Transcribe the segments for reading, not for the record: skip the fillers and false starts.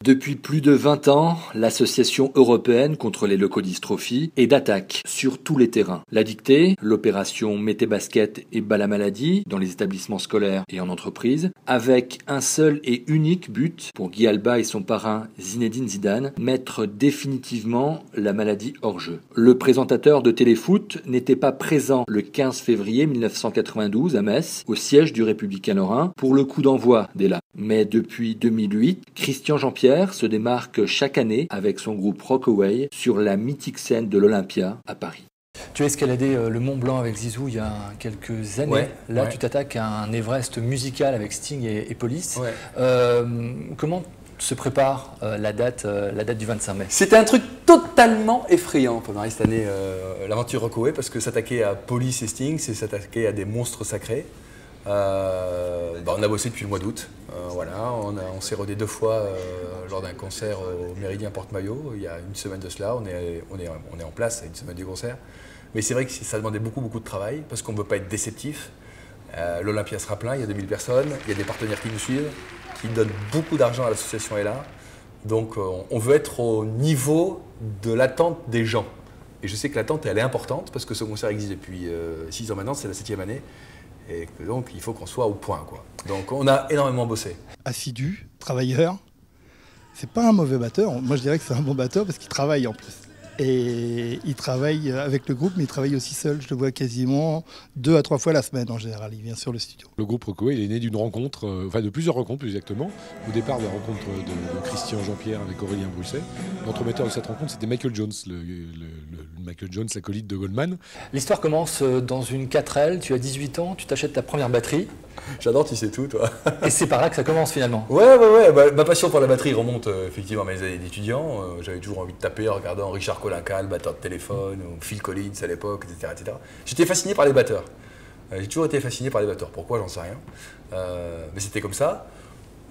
Depuis plus de 20 ans, l'Association européenne contre les leucodystrophies est d'attaque sur tous les terrains. La dictée, l'opération Mettez basket et bas la maladie dans les établissements scolaires et en entreprise, avec un seul et unique but pour Guy Alba et son parrain Zinedine Zidane, mettre définitivement la maladie hors jeu. Le présentateur de Téléfoot n'était pas présent le 15 février 1992 à Metz, au siège du Républicain Lorrain, pour le coup d'envoi d'Ela. Mais depuis 2008, Christian Jean-Pierre se démarque chaque année avec son groupe Rockaway sur la mythique scène de l'Olympia à Paris. Tu as escaladé le Mont Blanc avec Zizou il y a quelques années. Là, tu t'attaques à un Everest musical avec Sting et Police. Comment se prépare la date du 25 mai? C'était un truc totalement effrayant pendant cette année, l'aventure Rockaway, parce que s'attaquer à Police et Sting, c'est s'attaquer à des monstres sacrés. On a bossé depuis le mois d'août. On s'est rodé 2 fois lors d'un concert au Méridien Porte-Maillot. Il y a une semaine de cela, on est en place à une semaine du concert. Mais c'est vrai que ça demandait beaucoup de travail parce qu'on ne veut pas être déceptif. L'Olympia sera plein, il y a 2000 personnes, il y a des partenaires qui nous suivent, qui donnent beaucoup d'argent à l'association Ela. Donc on veut être au niveau de l'attente des gens. Et je sais que l'attente elle est importante parce que ce concert existe depuis 6 ans maintenant, c'est la 7e année. Et donc, il faut qu'on soit au point, quoi. Donc, on a énormément bossé. Assidu, travailleur. C'est pas un mauvais batteur. Moi, je dirais que c'est un bon batteur parce qu'il travaille en plus. Et il travaille avec le groupe, mais il travaille aussi seul. Je le vois quasiment 2 à 3 fois la semaine en général. Il vient sur le studio. Le groupe Rockaway, il est né d'une rencontre, de plusieurs rencontres plus exactement. Au départ, la rencontre de Christian Jean-Pierre avec Aurélien Brusset. L'entremetteur de cette rencontre, c'était Michael Jones, le Michael Jones, l'acolyte de Goldman. L'histoire commence dans une 4L, tu as 18 ans, tu t'achètes ta première batterie. J'adore, tu sais tout, toi. Et c'est par là que ça commence finalement. Ouais. Ma passion pour la batterie remonte effectivement à mes années d'étudiant. J'avais toujours envie de taper en regardant Richard Kolinka, le batteur de téléphone, ou Phil Collins à l'époque, etc. J'étais fasciné par les batteurs. J'ai toujours été fasciné par les batteurs. Pourquoi, j'en sais rien. Mais c'était comme ça.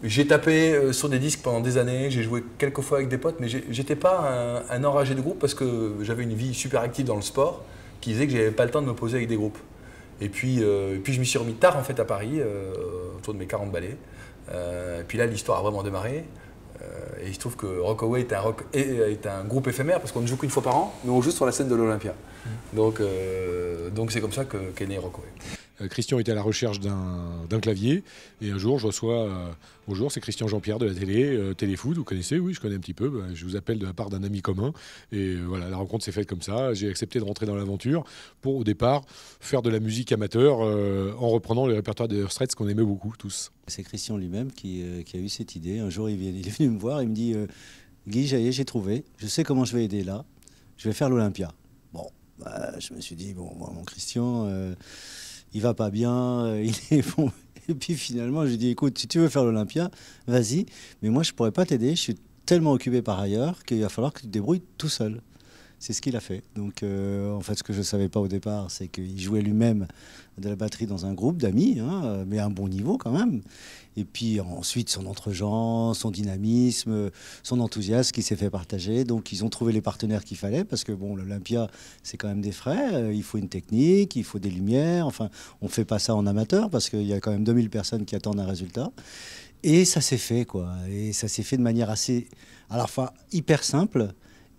J'ai tapé sur des disques pendant des années, j'ai joué quelques fois avec des potes, mais j'étais pas un enragé de groupe parce que j'avais une vie super active dans le sport qui faisait que j'avais pas le temps de me poser avec des groupes. Et puis je m'y suis remis tard en fait à Paris, autour de mes 40 balais. Et puis là l'histoire a vraiment démarré. Et il se trouve que Rockaway est un groupe éphémère parce qu'on ne joue qu'une fois par an, mais on joue sur la scène de l'Olympia. Donc c'est comme ça qu'est né Rockaway. Christian était à la recherche d'un clavier et un jour je reçois bonjour, c'est Christian Jean-Pierre de la télé, Téléfoot, vous connaissez? Oui, je connais un petit peu, je vous appelle de la part d'un ami commun et voilà, la rencontre s'est faite comme ça. J'ai accepté de rentrer dans l'aventure pour au départ faire de la musique amateur en reprenant le répertoire des Straits qu'on aimait beaucoup tous. C'est Christian lui-même qui a eu cette idée. Un jour il est venu me voir, il me dit Guy, j'ai trouvé, je sais comment je vais aider là, je vais faire l'Olympia. Bon, je me suis dit, bon, mon Christian... il va pas bien, il est bon. Et puis finalement, je lui ai dit, écoute, si tu veux faire l'Olympia, vas-y. Mais moi, je pourrais pas t'aider. Je suis tellement occupé par ailleurs qu'il va falloir que tu te débrouilles tout seul. C'est ce qu'il a fait. Donc, en fait, ce que je ne savais pas au départ, c'est qu'il jouait lui-même de la batterie dans un groupe d'amis, mais à un bon niveau quand même. Et puis ensuite, son entre-gens, son dynamisme, son enthousiasme qui s'est fait partager. Donc, ils ont trouvé les partenaires qu'il fallait parce que, bon, l'Olympia, c'est quand même des frais. Il faut une technique, il faut des lumières. Enfin, on ne fait pas ça en amateur parce qu'il y a quand même 2000 personnes qui attendent un résultat. Et ça s'est fait, quoi. Et ça s'est fait de manière assez, à la fois hyper simple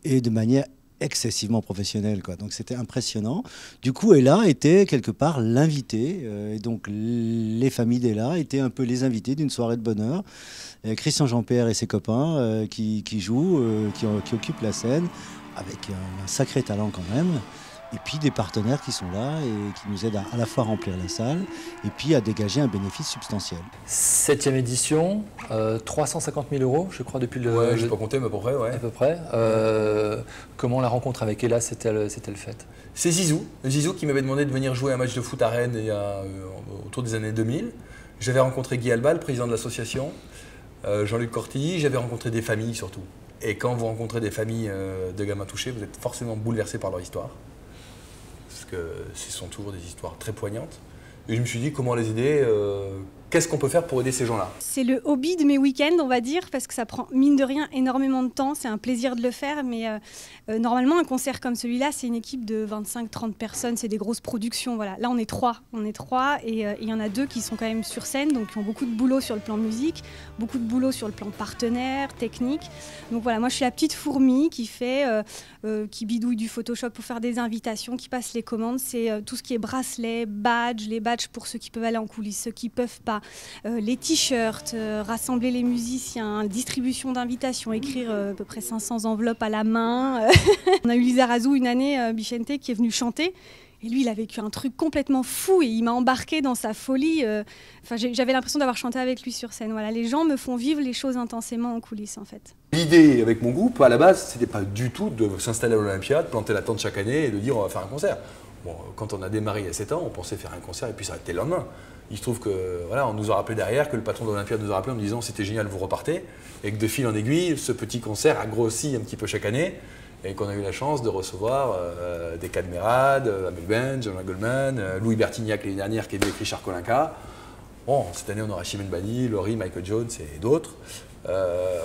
et de manière excessivement professionnel, quoi. Donc c'était impressionnant. Du coup, Ela était quelque part l'invité. Et donc les familles d'Ela étaient un peu les invités d'une soirée de bonheur. Christian Jean-Pierre et ses copains qui jouent, qui occupent la scène avec un sacré talent quand même. Et puis des partenaires qui sont là et qui nous aident à la fois à remplir la salle et puis à dégager un bénéfice substantiel. 7e édition, 350 000 €, je crois, depuis le... Ouais, je n'ai pas compté, mais à peu près, ouais. À peu près. Comment la rencontre avec Ela s'est-elle faite? C'est Zizou qui m'avait demandé de venir jouer un match de foot à Rennes autour des années 2000. J'avais rencontré Guy Alba, le président de l'association, Jean-Luc Cortilly, j'avais rencontré des familles surtout. Et quand vous rencontrez des familles de gamins touchés, vous êtes forcément bouleversé par leur histoire. Parce que ce sont toujours des histoires très poignantes. Et je me suis dit comment les aider, Qu'est-ce qu'on peut faire pour aider ces gens-là? C'est le hobby de mes week-ends, on va dire, parce que ça prend, mine de rien, énormément de temps. C'est un plaisir de le faire, mais normalement, un concert comme celui-là, c'est une équipe de 25-30 personnes, c'est des grosses productions. Voilà. Là, on est trois, et il y en a 2 qui sont quand même sur scène, donc qui ont beaucoup de boulot sur le plan musique, beaucoup de boulot sur le plan partenaire, technique. Donc voilà, moi, je suis la petite fourmi qui bidouille du Photoshop pour faire des invitations, qui passe les commandes. C'est tout ce qui est bracelets, badges, les badges pour ceux qui peuvent aller en coulisses, ceux qui peuvent pas. Les t-shirts, rassembler les musiciens, distribution d'invitations, écrire à peu près 500 enveloppes à la main. On a eu Lisa Razou une année, Bichente, qui est venue chanter. Et lui, il a vécu un truc complètement fou et il m'a embarqué dans sa folie. J'avais l'impression d'avoir chanté avec lui sur scène. Voilà, les gens me font vivre les choses intensément en coulisses, en fait. L'idée avec mon groupe, à la base, c'était pas du tout de s'installer à l'Olympia, de planter la tente chaque année et de dire on va faire un concert. Bon, quand on a démarré il y a 7 ans, on pensait faire un concert et puis s'arrêter le lendemain. Il se trouve que voilà, on nous a rappelé derrière, que le patron de l'Olympia nous a rappelé en nous disant c'était génial, vous repartez, et que de fil en aiguille, ce petit concert a grossi un petit peu chaque année, et qu'on a eu la chance de recevoir des Cadmerade, Amel Ben, John Goldman, Louis Bertignac l'année dernière qui est venu avec Richard Kolinka. Bon, cette année on aura Chimène Badi, Laurie, Michael Jones et d'autres.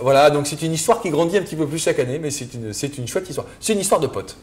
Voilà, donc c'est une histoire qui grandit un petit peu plus chaque année, mais c'est une chouette histoire. C'est une histoire de potes.